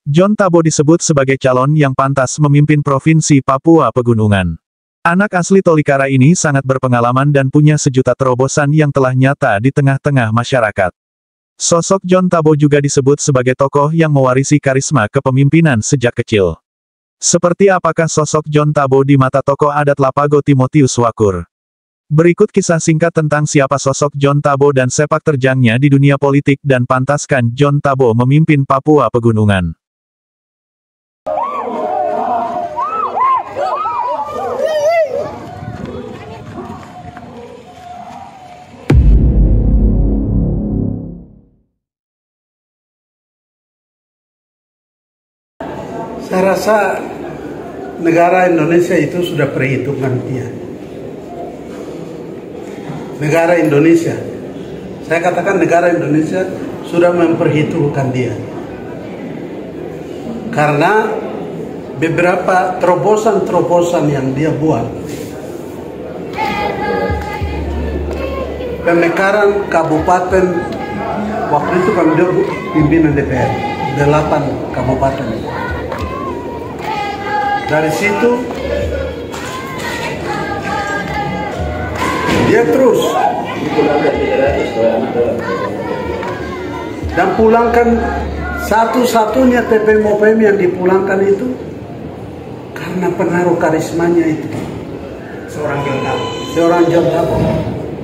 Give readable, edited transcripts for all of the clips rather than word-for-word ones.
John Tabo disebut sebagai calon yang pantas memimpin Provinsi Papua Pegunungan. Anak asli Tolikara ini sangat berpengalaman dan punya sejuta terobosan yang telah nyata di tengah-tengah masyarakat. Sosok John Tabo juga disebut sebagai tokoh yang mewarisi karisma kepemimpinan sejak kecil. Seperti apakah sosok John Tabo di mata tokoh adat Lapago Timotius Wakur? Berikut kisah singkat tentang siapa sosok John Tabo dan sepak terjangnya di dunia politik dan pantaskan John Tabo memimpin Papua Pegunungan. Saya rasa negara Indonesia itu sudah perhitungan dia. Negara Indonesia, saya katakan negara Indonesia sudah memperhitungkan dia. Karena beberapa terobosan-terobosan yang dia buat. Pemekaran kabupaten, waktu itu kami dia pimpinan DPR, 8 kabupaten. Dari situ dia terus dan pulangkan satu-satunya TPM-OPM yang dipulangkan itu karena pengaruh karismanya itu. Seorang John Tabo.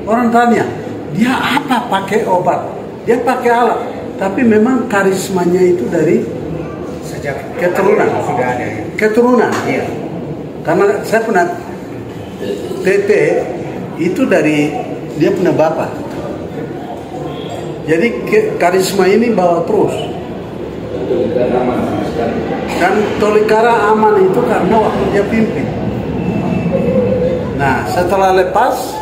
Orang tanya, dia apa pakai obat? Dia pakai alat, tapi memang karismanya itu dari keturunan. Iya. Karena saya pernah TT itu dari dia punya bapak. Jadi karisma ini bawa terus. Dan Tolikara aman itu karena waktu dia pimpin. Nah, setelah lepas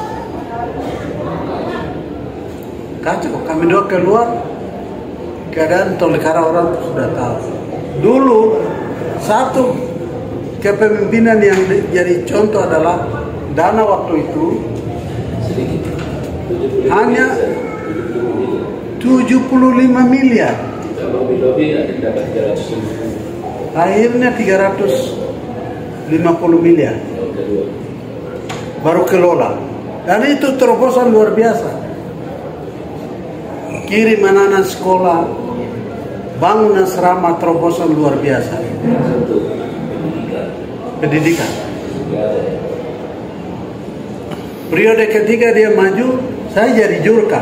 kacau, kami dua keluar, keadaan Tolikara orang sudah tahu. Dulu satu kepemimpinan yang jadi contoh adalah dana waktu itu hanya 75 miliar. Akhirnya 350 miliar baru kelola. Dan itu terobosan luar biasa. Kirim anak-anak sekolah, bangun asrama, terobosan luar biasa. Pendidikan. Periode ketiga dia maju, saya jadi jurkam.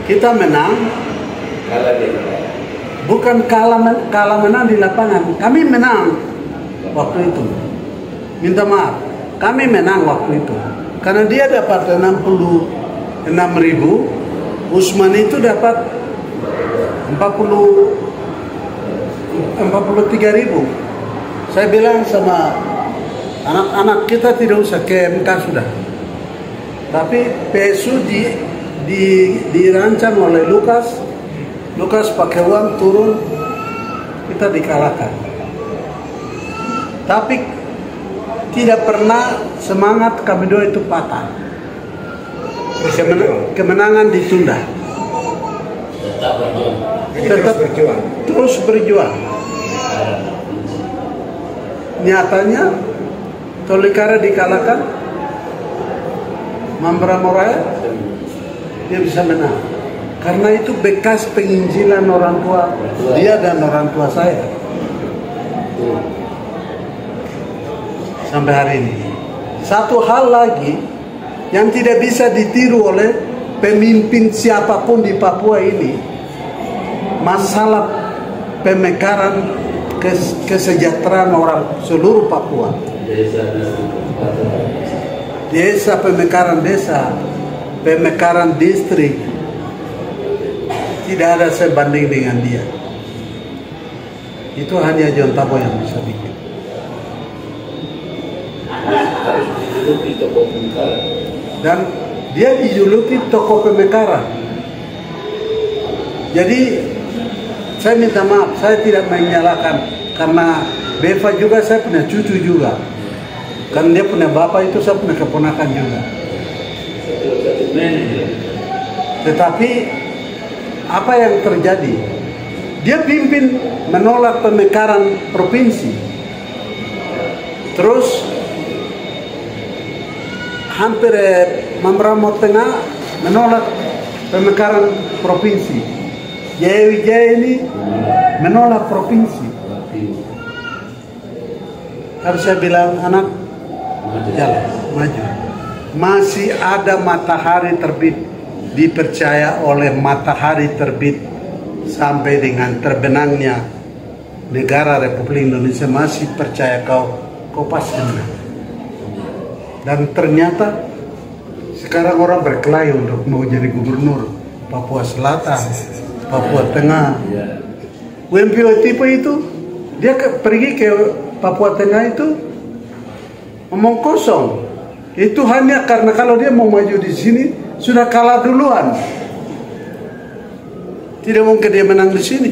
Kita menang, bukan kalah menang di lapangan. Kami menang waktu itu. Minta maaf, kami menang waktu itu. Karena dia dapat 66.000, Usman itu dapat 43.000. Saya bilang sama anak-anak kita tidak usah ke MK sudah. Tapi PSU dirancang oleh Lukas pakai uang turun, kita dikalahkan. Tapi tidak pernah semangat kami dua itu patah. Kemenangan ditunda. Tetap terus berjuang. Nyatanya Tolikara dikalahkan, Mambra Moraya dia bisa menang. Karena itu bekas penginjilan orang tua dia dan orang tua saya sampai hari ini. Satu hal lagi yang tidak bisa ditiru oleh pemimpin siapapun di Papua ini, masalah pemekaran kesejahteraan orang seluruh Papua. Desa, pemekaran desa, pemekaran distrik, tidak ada sebanding dengan dia. Itu hanya John Tabo yang bisa bikin. Dan dia dijuluki tokoh pemekaran. Jadi saya minta maaf, saya tidak menyalahkan karena Beva juga saya punya cucu juga. Kan dia punya bapak itu saya punya keponakan juga. Tetapi apa yang terjadi? dia pimpin menolak pemekaran provinsi. Terus hampir Mamramo Tengah menolak pemekaran provinsi. Jaya Wijaya ini menolak provinsi. Harus saya bilang, anak, jalan, maju. Masih ada matahari terbit, dipercaya oleh matahari terbit sampai dengan terbenamnya negara Republik Indonesia, masih percaya kau pasti menang. Dan ternyata sekarang orang berkelahi untuk mau jadi gubernur Papua Selatan, Papua Tengah. WMPO tipe itu dia pergi ke Papua Tengah itu omong kosong. Itu hanya karena kalau dia mau maju di sini sudah kalah duluan. Tidak mungkin dia menang di sini.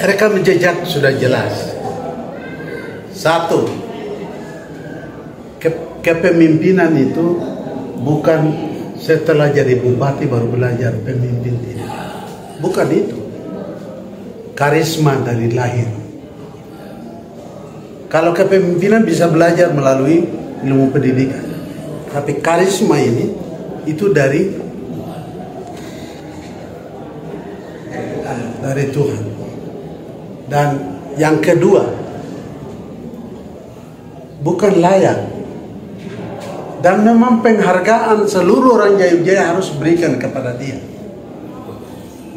Rekam jejak sudah jelas. Satu, kepemimpinan itu bukan setelah jadi bupati baru belajar pemimpin, tidak. Bukan itu. Karisma dari lahir. Kalau kepemimpinan bisa belajar melalui ilmu pendidikan, tapi karisma ini itu dari Tuhan. Dan yang kedua, bukan layak. Dan memang penghargaan seluruh orang Jaya harus berikan kepada dia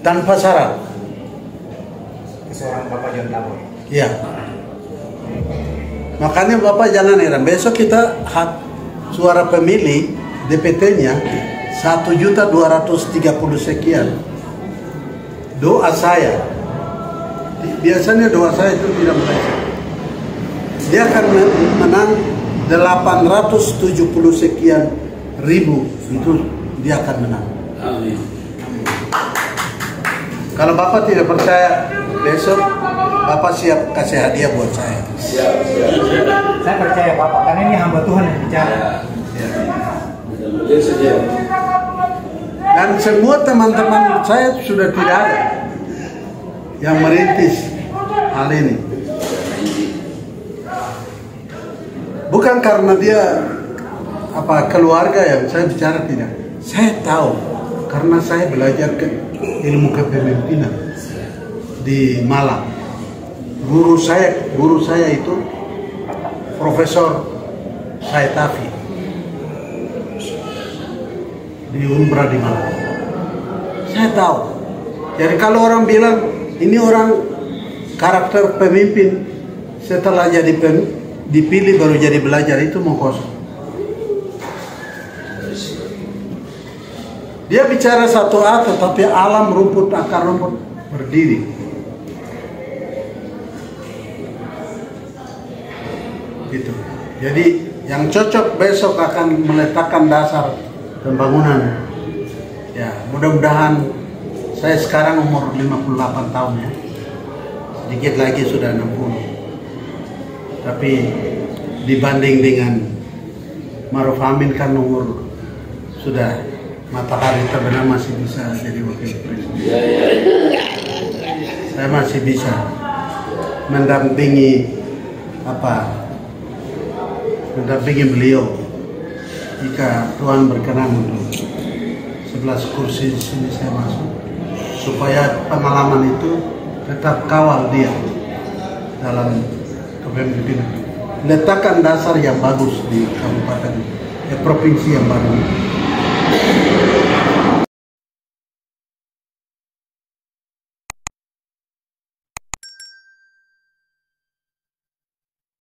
tanpa syarat. Seorang Bapak John Tabor. Ya. Makanya Bapak jangan heran. Besok kita hak suara pemilih DPT-nya 1.230 sekian. Doa saya, biasanya doa saya itu tidak meleset. Dia akan menang 870 sekian ribu, itu dia akan menang. Amin. Kalau Bapak tidak percaya, besok Bapak siap kasih hadiah buat saya. Siap. Saya percaya Bapak, karena ini hamba Tuhan yang bicara. Betul saja. Dan semua teman-teman saya sudah tidak ada yang merintis hal ini. Bukan karena dia keluarga yang saya bicara, tidak. Saya tahu karena saya belajar ilmu kepemimpinan di Malang. Guru saya itu Profesor Saitafi di Umbra di Malang. Saya tahu. Jadi kalau orang bilang ini orang karakter pemimpin setelah jadi dipilih baru jadi belajar, itu mau kosong. Dia bicara satu A tetapi alam rumput, akar rumput berdiri. Gitu. Jadi yang cocok besok akan meletakkan dasar pembangunan. Ya, mudah-mudahan. Saya sekarang umur 58 tahun ya. Sedikit lagi sudah 60. Tapi dibanding dengan Maruf Amin kan umur sudah matahari terbenam, masih bisa jadi wakil presiden. Saya masih bisa mendampingi beliau jika Tuhan berkenan untuk 11 kursi di sini saya masuk, supaya pengalaman itu tetap kawal dia dalam kepemimpinan. Letakkan dasar yang bagus di kabupaten, provinsi yang baru.